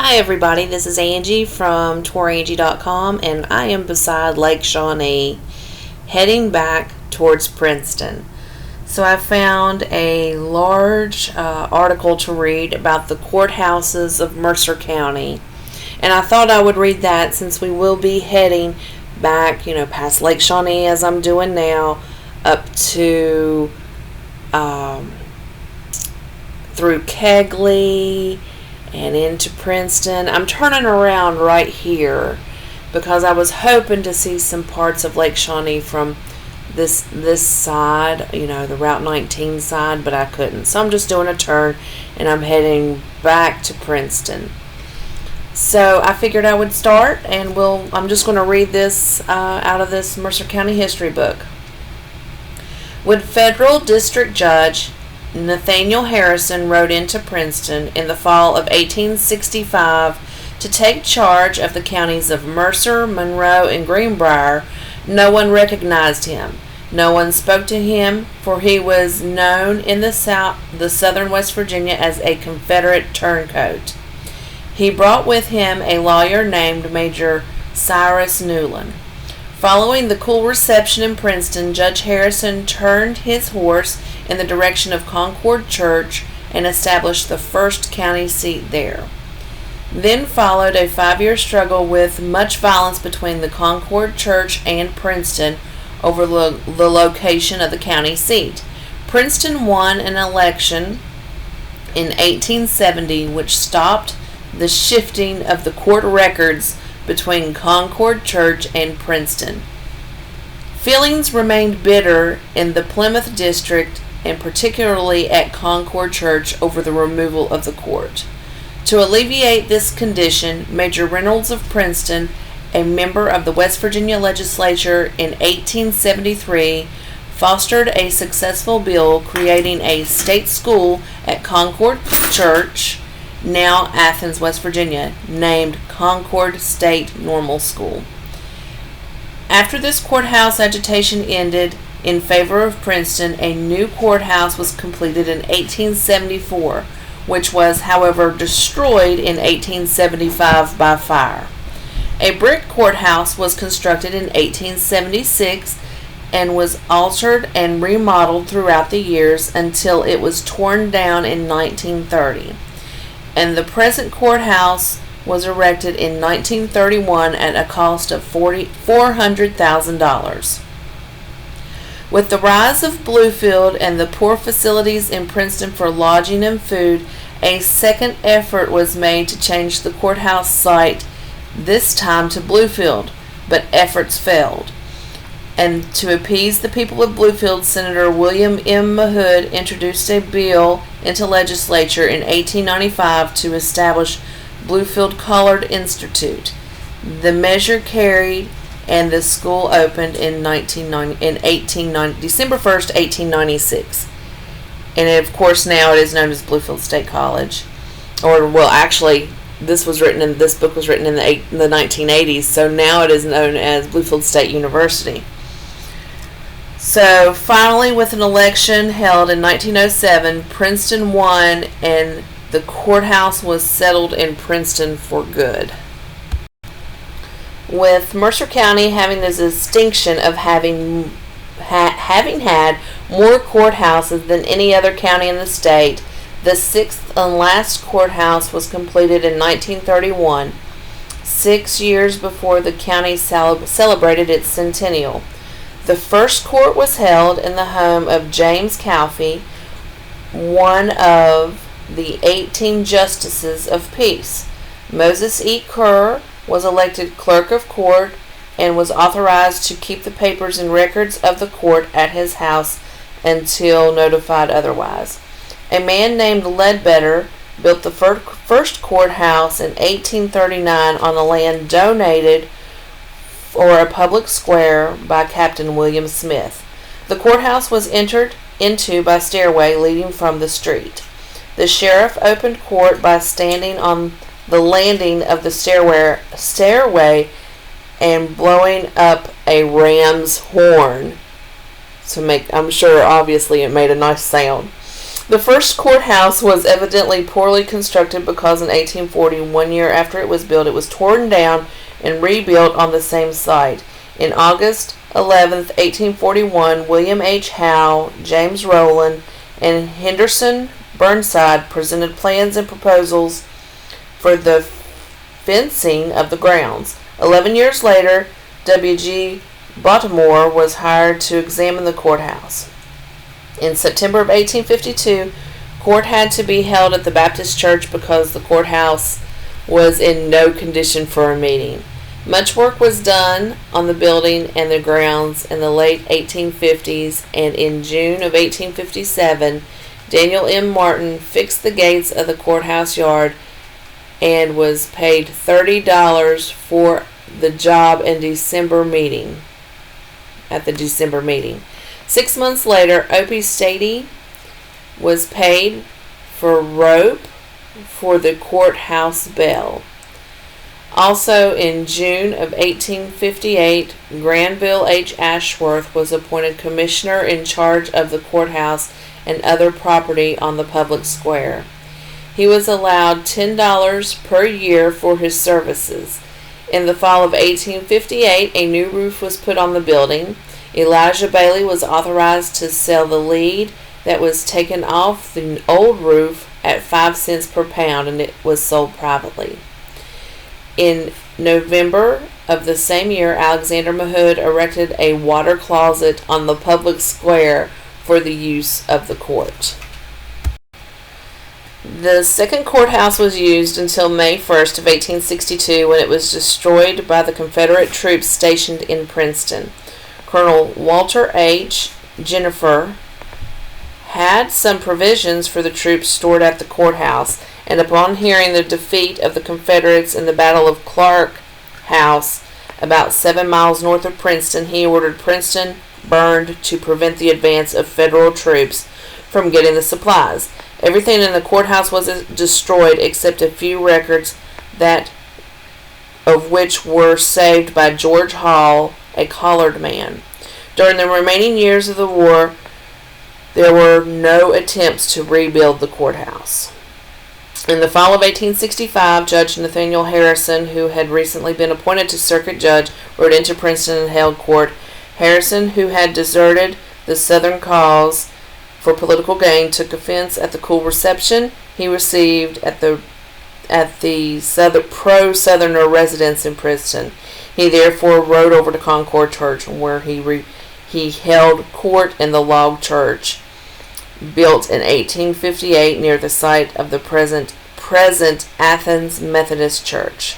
Hi everybody, this is Angie from Tourangie.com, and I am beside Lake Shawnee heading back towards Princeton. So I found a large article to read about the courthouses of Mercer County, and I thought I would read that since we will be heading back, past Lake Shawnee as I'm doing now, up to through Kegley and into Princeton. I'm turning around right here because I was hoping to see some parts of Lake Shawnee from this side, the Route 19 side, but I couldn't. So I'm just doing a turn and I'm heading back to Princeton. So I figured I would start, and I'm just going to read this out of this Mercer County history book. When Federal District Judge Nathaniel Harrison rode into Princeton in the fall of 1865 to take charge of the counties of Mercer, Monroe, and Greenbrier, no one recognized him. No one spoke to him, for he was known in the southern West Virginia as a Confederate turncoat. He brought with him a lawyer named Major Cyrus Newland. Following the cool reception in Princeton, Judge Harrison turned his horse in the direction of Concord Church and established the first county seat there. Then followed a 5-year struggle with much violence between the Concord Church and Princeton over the location of the county seat. Princeton won an election in 1870 which stopped the shifting of the court records between Concord Church and Princeton. Feelings remained bitter in the Plymouth district, and particularly at Concord Church, over the removal of the court. To alleviate this condition, Major Reynolds of Princeton, a member of the West Virginia legislature in 1873, fostered a successful bill creating a state school at Concord Church, now Athens, West Virginia, named Concord State Normal School. After this courthouse agitation ended in favor of Princeton, a new courthouse was completed in 1874, which was, however, destroyed in 1875 by fire. A brick courthouse was constructed in 1876 and was altered and remodeled throughout the years until it was torn down in 1930. And the present courthouse was erected in 1931 at a cost of $400,000. With the rise of Bluefield and the poor facilities in Princeton for lodging and food, a second effort was made to change the courthouse site, this time to Bluefield, but efforts failed. And to appease the people of Bluefield, Senator William M. Mahood introduced a bill into legislature in 1895 to establish Bluefield College Institute. The measure carried, and the school opened in December 1st, 1896. And of course now it is known as Bluefield State College. This book was written in the 1980s, so now it is known as Bluefield State University. So finally, with an election held in 1907, Princeton won, and the courthouse was settled in Princeton for good. With Mercer County having the distinction of having had more courthouses than any other county in the state, the sixth and last courthouse was completed in 1931, 6 years before the county celebrated its centennial. The first court was held in the home of James Calfee, one of the 18 justices of peace. Moses E. Kerr was elected clerk of court and was authorized to keep the papers and records of the court at his house until notified otherwise. A man named Ledbetter built the first courthouse in 1839 on the land donated for a public square by Captain William Smith. The courthouse was entered into by stairway leading from the street. The sheriff opened court by standing on the landing of the stairway and blowing up a ram's horn I'm sure obviously it made a nice sound. The first courthouse was evidently poorly constructed because in 1840, 1 year after it was built, it was torn down and rebuilt on the same site. In August 11th, 1841, William H. Howe, James Rowland, and Henderson Burnside presented plans and proposals for the fencing of the grounds. 11 years later, W.G. Baltimore was hired to examine the courthouse. In September of 1852, court had to be held at the Baptist church because the courthouse was in no condition for a meeting. Much work was done on the building and the grounds in the late 1850s, and in June of 1857, Daniel M. Martin fixed the gates of the courthouse yard and was paid $30 for the job in at the December meeting. 6 months later, Opie Stady was paid for rope for the courthouse bell. Also in June of 1858, Granville H. Ashworth was appointed commissioner in charge of the courthouse and other property on the public square. He was allowed $10 per year for his services. In the fall of 1858, a new roof was put on the building. Elijah Bailey was authorized to sell the lead that was taken off the old roof at 5 cents per pound, and it was sold privately. In November of the same year, Alexander Mahood erected a water closet on the public square for the use of the court. The second courthouse was used until May 1st of 1862, when it was destroyed by the Confederate troops stationed in Princeton. Colonel Walter H. Jennifer had some provisions for the troops stored at the courthouse, and upon hearing the defeat of the Confederates in the Battle of Clark House, about 7 miles north of Princeton, he ordered Princeton burned to prevent the advance of Federal troops from getting the supplies. Everything in the courthouse was destroyed except a few records, that of which were saved by George Hall, a colored man. During the remaining years of the war, there were no attempts to rebuild the courthouse. In the fall of 1865, Judge Nathaniel Harrison, who had recently been appointed to circuit judge, rode into Princeton and held court. Harrison, who had deserted the Southern cause for political gain, took offense at the cool reception he received at the pro-Southerner residents in Princeton. He therefore rode over to Concord Church, where he held court in the log church built in 1858 near the site of the present Athens Methodist Church.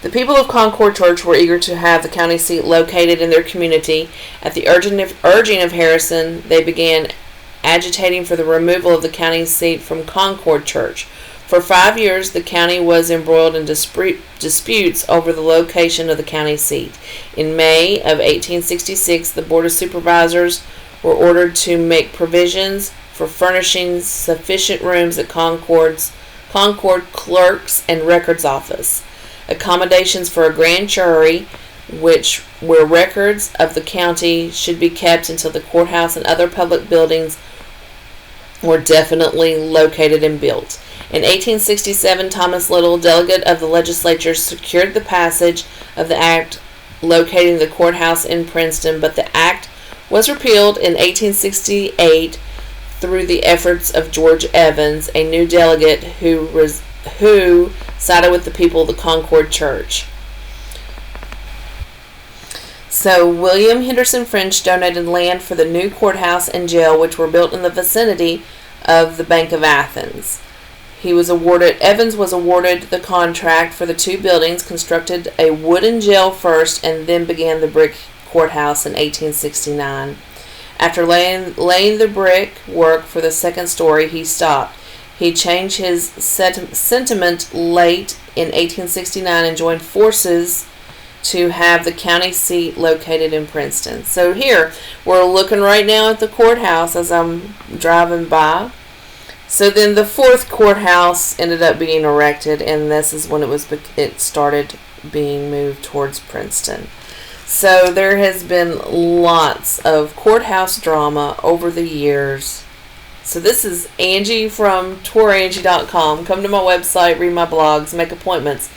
The people of Concord Church were eager to have the county seat located in their community. At the urging of Harrison, they began agitating for the removal of the county seat from Concord Church. For 5 years, the county was embroiled in disputes over the location of the county seat. In May of 1866, the Board of Supervisors were ordered to make provisions for furnishing sufficient rooms at Concord Clerks and Records Office, accommodations for a grand jury, where records of the county should be kept until the courthouse and other public buildings were definitely located and built. In 1867, Thomas Little, delegate of the legislature, secured the passage of the act locating the courthouse in Princeton, but the act was repealed in 1868 through the efforts of George Evans, a new delegate who sided with the people of the Concord Church. So William Henderson French donated land for the new courthouse and jail, which were built in the vicinity of the Bank of Athens. Evans was awarded the contract for the two buildings, constructed a wooden jail first, and then began the brick courthouse in 1869. After laying the brick work for the second story, he stopped. He changed his sentiment late in 1869 and joined forces to have the county seat located in Princeton. So here, we're looking right now at the courthouse as I'm driving by. So then the fourth courthouse ended up being erected, and this is when it started being moved towards Princeton. So there has been lots of courthouse drama over the years So this is Angie from Tourangie.com. Come to my website, read my blogs, make appointments.